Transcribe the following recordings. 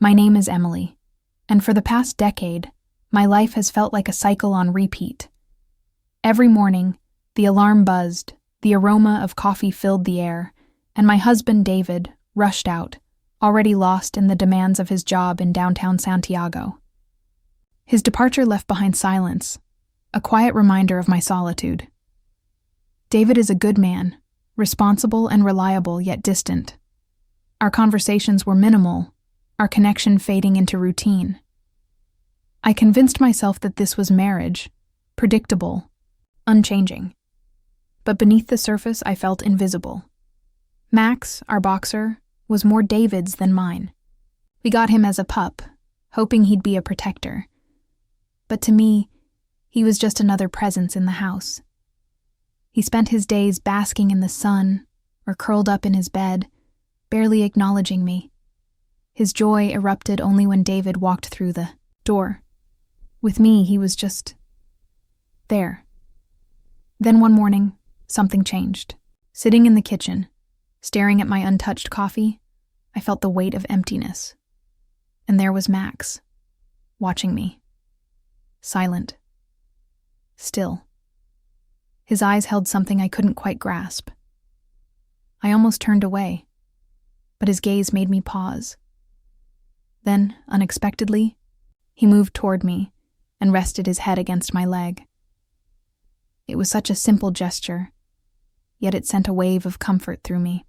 My name is Emily, and for the past decade, my life has felt like a cycle on repeat. Every morning, the alarm buzzed, the aroma of coffee filled the air, and my husband David rushed out, already lost in the demands of his job in downtown Santiago. His departure left behind silence, a quiet reminder of my solitude. David is a good man, responsible and reliable yet distant. Our conversations were minimal, our connection fading into routine. I convinced myself that this was marriage, predictable, unchanging. But beneath the surface, I felt invisible. Max, our boxer, was more David's than mine. We got him as a pup, hoping he'd be a protector. But to me, he was just another presence in the house. He spent his days basking in the sun or curled up in his bed, barely acknowledging me. His joy erupted only when David walked through the door. With me, he was just there. Then one morning, something changed. Sitting in the kitchen, staring at my untouched coffee, I felt the weight of emptiness. And there was Max, watching me. Silent. Still. His eyes held something I couldn't quite grasp. I almost turned away, but his gaze made me pause. Then, unexpectedly, he moved toward me and rested his head against my leg. It was such a simple gesture, yet it sent a wave of comfort through me.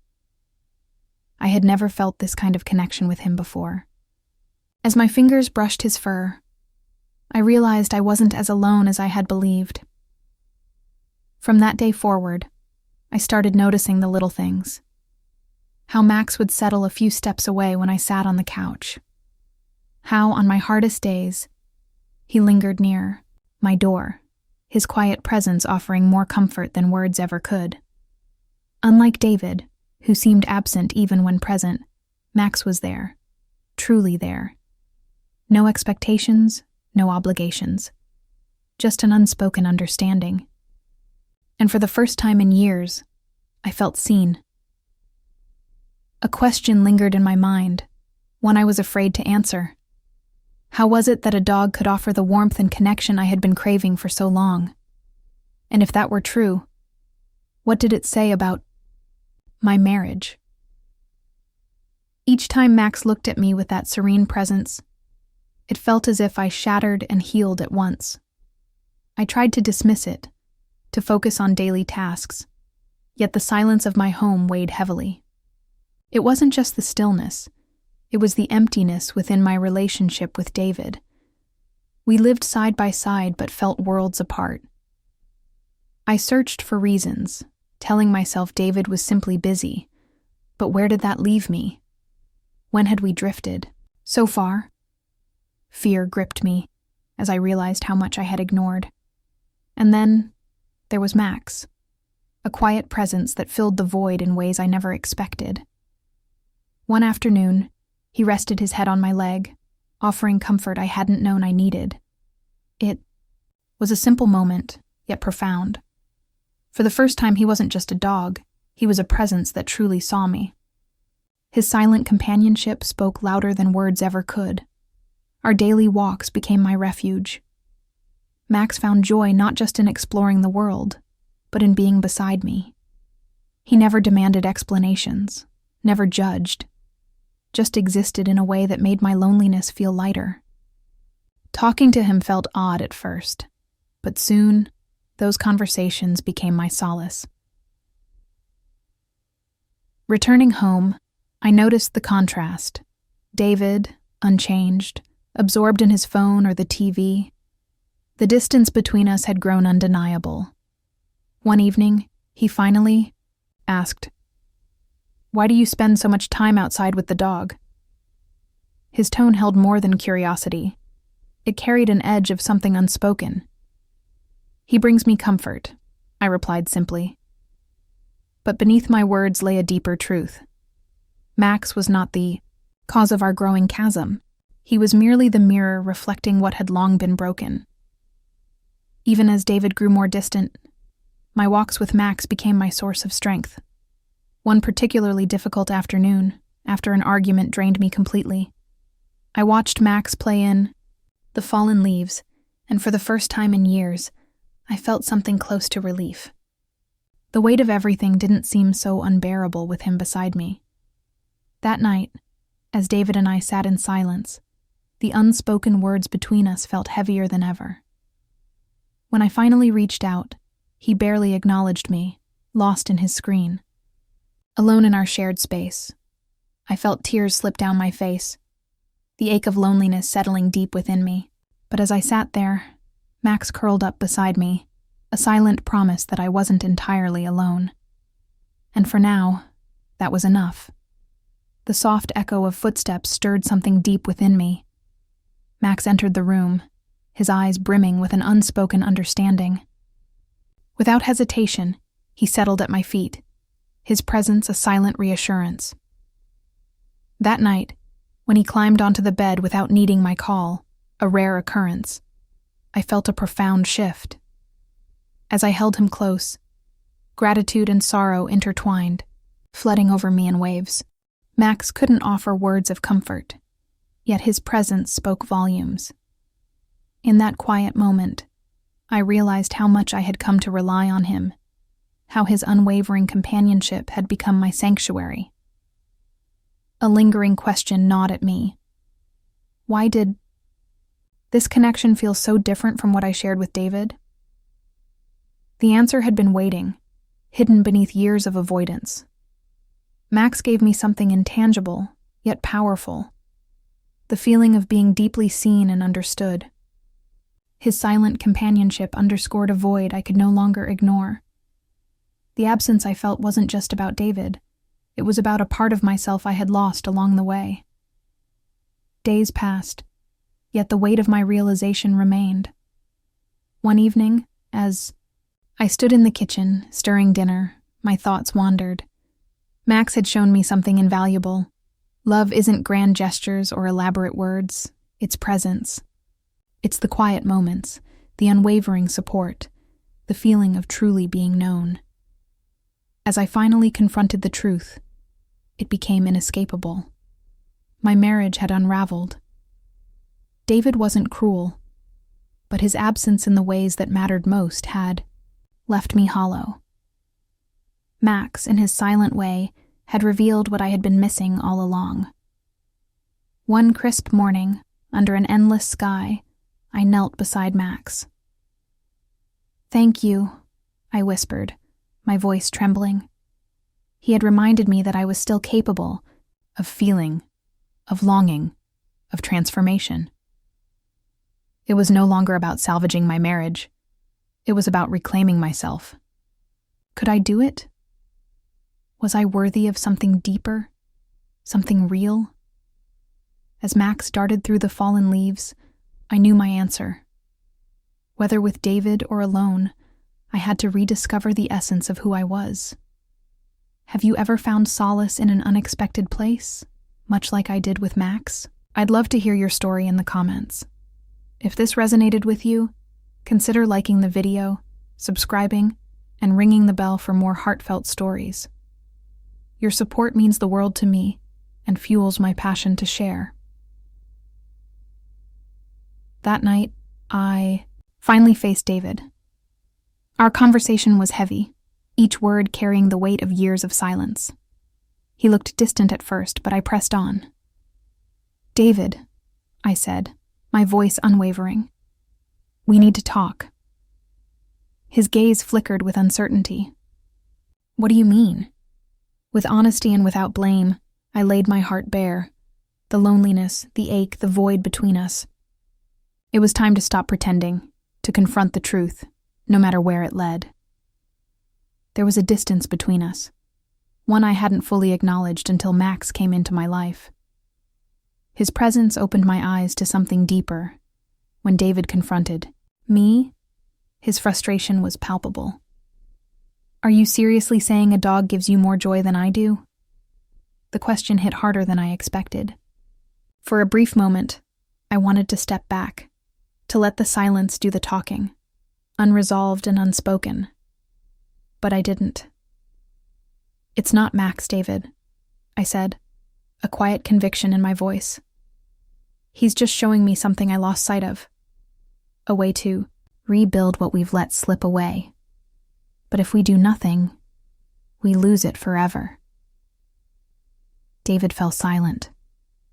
I had never felt this kind of connection with him before. As my fingers brushed his fur, I realized I wasn't as alone as I had believed. From that day forward, I started noticing the little things. How Max would settle a few steps away when I sat on the couch. How, on my hardest days, he lingered near my door, his quiet presence offering more comfort than words ever could. Unlike David, who seemed absent even when present, Max was there, truly there. No expectations, no obligations. Just an unspoken understanding. And for the first time in years, I felt seen. A question lingered in my mind, one I was afraid to answer. How was it that a dog could offer the warmth and connection I had been craving for so long? And if that were true, what did it say about my marriage? Each time Max looked at me with that serene presence, it felt as if I shattered and healed at once. I tried to dismiss it, to focus on daily tasks, yet the silence of my home weighed heavily. It wasn't just the stillness, it was the emptiness within my relationship with David. We lived side by side but felt worlds apart. I searched for reasons, telling myself David was simply busy, but where did that leave me? When had we drifted? So far? Fear gripped me as I realized how much I had ignored. And then there was Max, a quiet presence that filled the void in ways I never expected. One afternoon, he rested his head on my leg, offering comfort I hadn't known I needed. It was a simple moment, yet profound. For the first time, he wasn't just a dog, he was a presence that truly saw me. His silent companionship spoke louder than words ever could. Our daily walks became my refuge. Max found joy not just in exploring the world, but in being beside me. He never demanded explanations, never judged, just existed in a way that made my loneliness feel lighter. Talking to him felt odd at first, but soon, those conversations became my solace. Returning home, I noticed the contrast. David, unchanged, absorbed in his phone or the TV. The distance between us had grown undeniable. One evening, he finally asked, "Why do you spend so much time outside with the dog?" His tone held more than curiosity. It carried an edge of something unspoken. "He brings me comfort," I replied simply. But beneath my words lay a deeper truth. Max was not the cause of our growing chasm. He was merely the mirror reflecting what had long been broken. Even as David grew more distant, my walks with Max became my source of strength. One particularly difficult afternoon, after an argument drained me completely, I watched Max play in The Fallen Leaves, and for the first time in years, I felt something close to relief. The weight of everything didn't seem so unbearable with him beside me. That night, as David and I sat in silence, the unspoken words between us felt heavier than ever. When I finally reached out, he barely acknowledged me, lost in his screen. Alone in our shared space, I felt tears slip down my face, the ache of loneliness settling deep within me. But as I sat there, Max curled up beside me, a silent promise that I wasn't entirely alone. And for now, that was enough. The soft echo of footsteps stirred something deep within me. Max entered the room, his eyes brimming with an unspoken understanding. Without hesitation, he settled at my feet, his presence a silent reassurance. That night, when he climbed onto the bed without needing my call, a rare occurrence, I felt a profound shift. As I held him close, gratitude and sorrow intertwined, flooding over me in waves. Max couldn't offer words of comfort, yet his presence spoke volumes. In that quiet moment, I realized how much I had come to rely on him, how his unwavering companionship had become my sanctuary. A lingering question gnawed at me. Why did this connection feel so different from what I shared with David? The answer had been waiting, hidden beneath years of avoidance. Max gave me something intangible, yet powerful. The feeling of being deeply seen and understood. His silent companionship underscored a void I could no longer ignore. The absence I felt wasn't just about David. It was about a part of myself I had lost along the way. Days passed, yet the weight of my realization remained. One evening, as I stood in the kitchen, stirring dinner, my thoughts wandered. Max had shown me something invaluable. Love isn't grand gestures or elaborate words, it's presence. It's the quiet moments, the unwavering support, the feeling of truly being known. As I finally confronted the truth, it became inescapable. My marriage had unraveled. David wasn't cruel, but his absence in the ways that mattered most had left me hollow. Max, in his silent way, had revealed what I had been missing all along. One crisp morning, under an endless sky, I knelt beside Max. "Thank you," I whispered, my voice trembling. He had reminded me that I was still capable of feeling, of longing, of transformation. It was no longer about salvaging my marriage. It was about reclaiming myself. Could I do it? Was I worthy of something deeper, something real? As Max darted through the fallen leaves, I knew my answer. Whether with David or alone, I had to rediscover the essence of who I was. Have you ever found solace in an unexpected place, much like I did with Max? I'd love to hear your story in the comments. If this resonated with you, consider liking the video, subscribing, and ringing the bell for more heartfelt stories. Your support means the world to me and fuels my passion to share. That night, I finally faced David. Our conversation was heavy, each word carrying the weight of years of silence. He looked distant at first, but I pressed on. "David," I said, my voice unwavering. "We need to talk." His gaze flickered with uncertainty. "What do you mean?" With honesty and without blame, I laid my heart bare, the loneliness, the ache, the void between us. It was time to stop pretending, to confront the truth, no matter where it led. There was a distance between us, one I hadn't fully acknowledged until Max came into my life. His presence opened my eyes to something deeper. When David confronted me, his frustration was palpable. "Are you seriously saying a dog gives you more joy than I do?" The question hit harder than I expected. For a brief moment, I wanted to step back, to let the silence do the talking, unresolved and unspoken. But I didn't. "It's not Max, David," I said, a quiet conviction in my voice. He's just showing me something I lost sight of. A way to rebuild what we've let slip away. But if we do nothing, we lose it forever. David fell silent,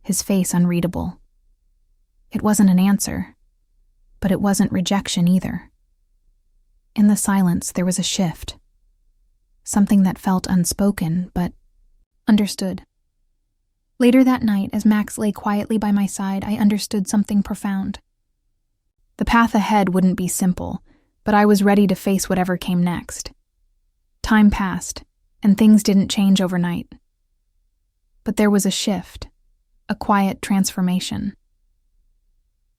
his face unreadable. It wasn't an answer, but it wasn't rejection either. In the silence, there was a shift. Something that felt unspoken, but understood. Later that night, as Max lay quietly by my side, I understood something profound. The path ahead wouldn't be simple, but I was ready to face whatever came next. Time passed, and things didn't change overnight. But there was a shift, a quiet transformation.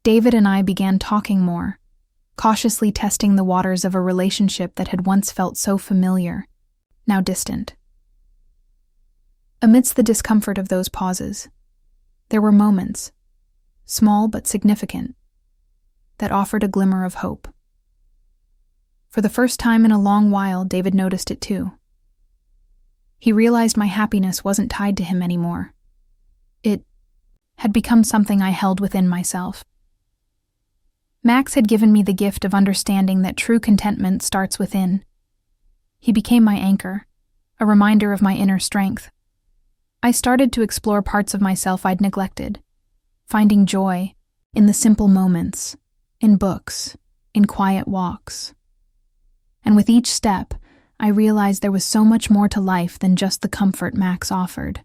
David and I began talking more, cautiously testing the waters of a relationship that had once felt so familiar, now distant. Amidst the discomfort of those pauses, there were moments, small but significant, that offered a glimmer of hope. For the first time in a long while, David noticed it too. He realized my happiness wasn't tied to him anymore. It had become something I held within myself. Max had given me the gift of understanding that true contentment starts within. He became my anchor, a reminder of my inner strength. I started to explore parts of myself I'd neglected, finding joy in the simple moments, in books, in quiet walks. And with each step, I realized there was so much more to life than just the comfort Max offered.